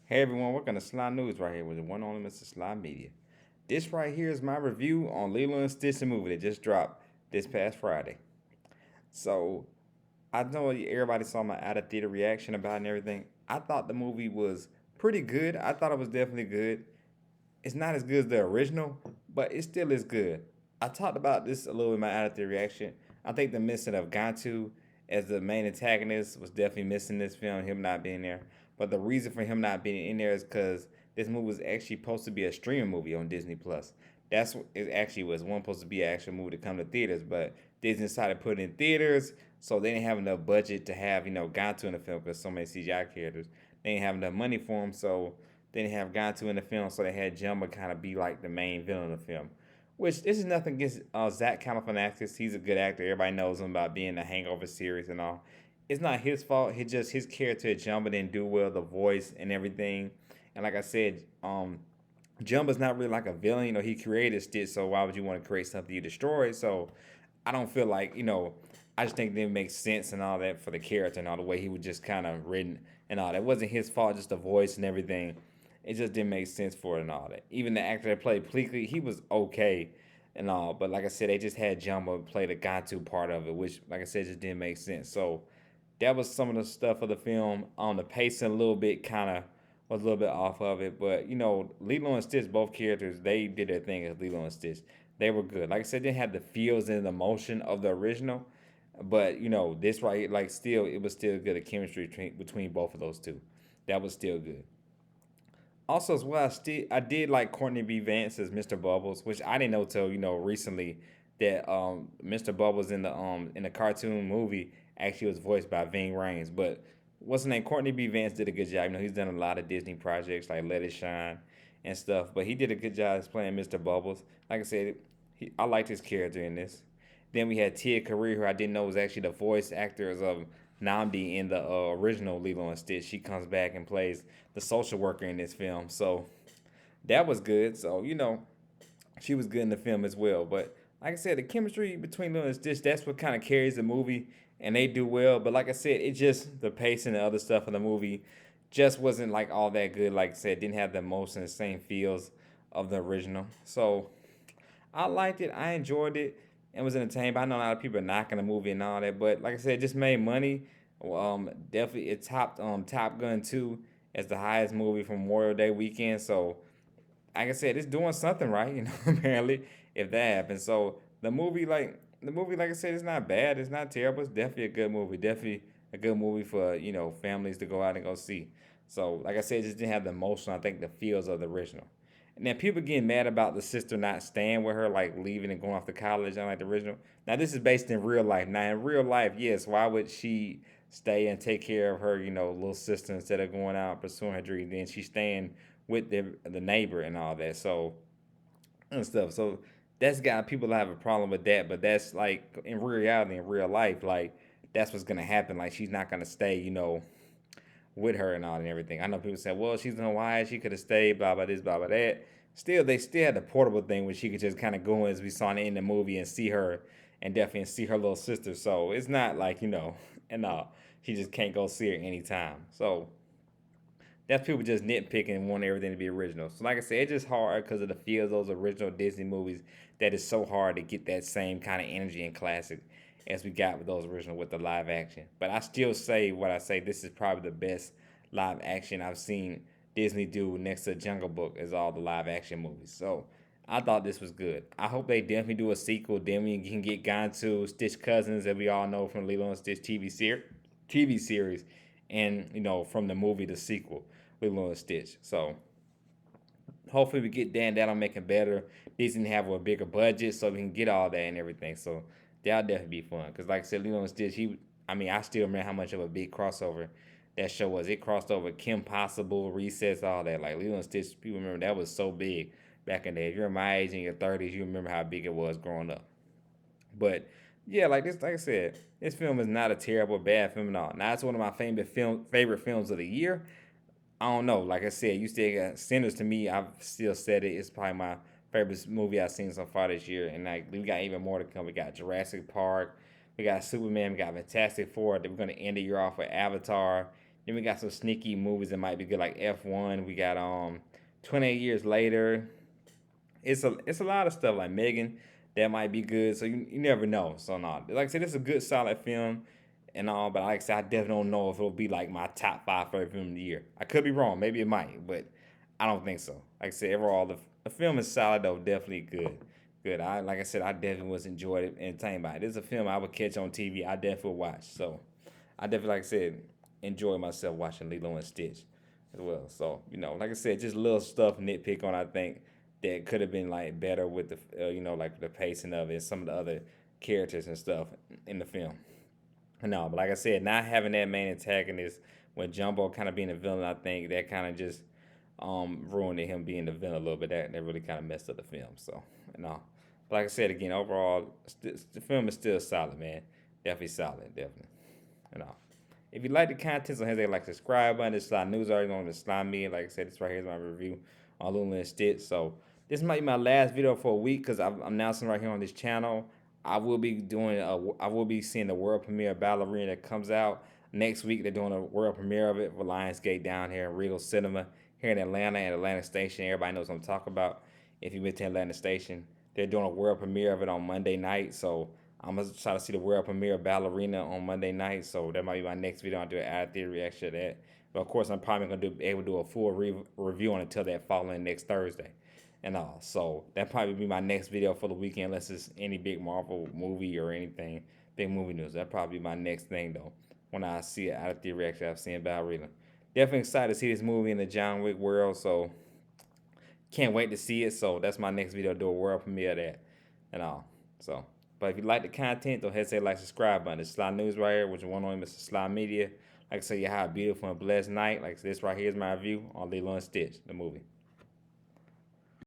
Hey everyone, welcome to Sly News right here with the one and only Mr. Sly Media. This right here is my review on Lilo and Stitch, the movie that just dropped this past Friday. So I know everybody saw my out of theater reaction about it and everything. I thought the movie was pretty good. I thought it was definitely good. It's not as good as the original, but it still is good. I talked about this a little in my out of theater reaction. I think the missing of Gantu as the main antagonist was definitely missing this film, him not being there. But the reason for him not being in there is because this movie was actually supposed to be a streaming movie on Disney Plus. That's what it actually was one supposed to be an actual movie to come to theaters, but Disney decided to put it in theaters, so they didn't have enough budget to have Gantu in the film because so many CGI characters. They didn't have enough money for him, so they didn't have Gantu in the film, so they had Jumba kind of be like the main villain of the film. Which this is nothing against Zach Galifianakis. He's a good actor. Everybody knows him about being the Hangover series and all. It's not his fault. It's just his character Jumba didn't do well, the voice and everything. And like I said, Jumba's not really like a villain. He created Stitch, so why would you want to create something you destroy? So I don't feel like, I just think that it makes sense and all that for the character and all the way he was just kind of written and all that. It wasn't his fault, just the voice and everything. It just didn't make sense for it and all that. Even the actor that played Pleakley, he was okay and all. But like I said, they just had Jumbo play the Gantu part of it, which, like I said, just didn't make sense. So that was some of the stuff of the film. The pacing a little bit kind of was a little bit off of it, but Lilo and Stitch, both characters, they did their thing as Lilo and Stitch. They were good. Like I said, they didn't have the feels and the emotion of the original, but this right, like still, it was still good. The chemistry between both of those two, that was still good. Also, as well, I did like Courtney B. Vance as Mr. Bubbles, which I didn't know till recently that Mr. Bubbles in the cartoon movie actually was voiced by Ving Rhames. But what's his name? Courtney B. Vance did a good job. He's done a lot of Disney projects like Let It Shine and stuff. But he did a good job as playing Mr. Bubbles. Like I said, I liked his character in this. Then we had Tia Career, who I didn't know was actually the voice actors of Namdi in the original Lilo and Stitch. She comes back and plays the social worker in this film. So that was good. So, she was good in the film as well. But like I said, the chemistry between Lilo and Stitch, that's what kind of carries the movie. And they do well. But like I said, it just, the pace and the other stuff of the movie just wasn't like all that good. Like I said, didn't have the most and the same feels of the original. So I liked it. I enjoyed it. It was entertaining. But I know a lot of people are knocking the movie and all that. But like I said, it just made money. Definitely it topped Top Gun 2 as the highest movie from Memorial Day weekend. So like I said, it's doing something right, apparently, if that happens. So the movie, like I said, it's not bad. It's not terrible. It's definitely a good movie. Definitely a good movie for, families to go out and go see. So, like I said, it just didn't have the emotion, I think, the feels of the original. And then people getting mad about the sister not staying with her, like leaving and going off to college, unlike the original. Now, this is based in real life. Now, in real life, yes, why would she stay and take care of her, little sister instead of going out and pursuing her dream? Then she's staying with the neighbor and all that. So and stuff. So that's got people that have a problem with that, but that's like in reality, in real life, like that's what's gonna happen. Like she's not gonna stay, with her and all and everything. I know people say, well, she's in Hawaii, she could have stayed, blah blah this, blah blah that. Still, they still had the portable thing where she could just kind of go as we saw in the movie and see her, and definitely see her little sister. So it's not like and she just can't go see her anytime. So that's people just nitpicking and want everything to be original. So like I said, it's just hard because of the feel of those original Disney movies that it's so hard to get that same kind of energy and classic as we got with those original with the live action. But I still say what I say, this is probably the best live action I've seen Disney do next to Jungle Book as all the live action movies. So I thought this was good. I hope they definitely do a sequel. Then we can get Gontu, Stitch Cousins that we all know from Lilo and Stitch TV series, and from the movie the sequel. Lilo and Stitch. So hopefully we get that and that'll make it better. Disney have a bigger budget so we can get all that and everything. So that'll definitely be fun. Cause like I said, Lilo and Stitch, I still remember how much of a big crossover that show was. It crossed over Kim Possible, Recess, all that. Like Lilo and Stitch, people remember that was so big back in the day. If you're my age in your 30s, you remember how big it was growing up. But yeah, like I said, this film is not a terrible, bad film at all. Now it's one of my favorite films of the year. I don't know. Like I said, you still got Sinners to me. I've still said it. It's probably my favorite movie I've seen so far this year. And like we got even more to come. We got Jurassic Park. We got Superman. We got Fantastic Four. Then we're gonna end the year off with Avatar. Then we got some sneaky movies that might be good, like F1. We got 28 Years Later. It's a lot of stuff like Megan that might be good. So you never know. So no, like I said, it's a good solid film and all. But like I said, I definitely don't know if it'll be like my top five favorite film of the year. I could be wrong. Maybe it might, but I don't think so. Like I said, overall the film is solid though. Definitely good. Good. I like I said, I definitely was enjoyed it, entertained by it. This is a film I would catch on TV. I definitely would watch. So I definitely, like I said, enjoy myself watching Lilo and Stitch as well. So like I said, just little stuff nitpick on. I think that could have been like better with the like the pacing of it, some of the other characters and stuff in the film. No, but like I said, not having that main antagonist when Jumbo kind of being the villain, I think that kind of just ruined him being the villain a little bit. That really kind of messed up the film. So no, but like I said again, overall, the film is still solid, man. Definitely solid, definitely. You know. If you like the content, so hit that like subscribe button. This slide news article on the slide me. Like I said, this right here is my review on Lilo and Stitch. So this might be my last video for a week because I'm announcing right here on this channel. I will be seeing the world premiere of Ballerina that comes out next week. They're doing a world premiere of it for Lionsgate down here in Regal Cinema here in Atlanta and Atlantic Station. Everybody knows what I'm talking about. If you've been to Atlanta Station, they're doing a world premiere of it on Monday night. So I'm gonna try to see the world premiere of Ballerina on Monday night. So that might be my next video. I'll do an ad theory reaction to that. But of course, I'm probably gonna be able to do a full review on it until that following next Thursday and all. So that probably be my next video for the weekend, unless it's any big Marvel movie or anything, big movie news. That probably be my next thing though. When I see it out of the reaction, I've seen Ballerina. Definitely excited to see this movie in the John Wick world. So can't wait to see it. So that's my next video. Do a world premiere of that and all. So, but if you like the content, don't hesitate to like, subscribe button. It's Sly News right here, which is one on Mr. Sly Media. Like I say, you have a beautiful and blessed night. Like this right here is my review on Lilo and Stitch, the movie.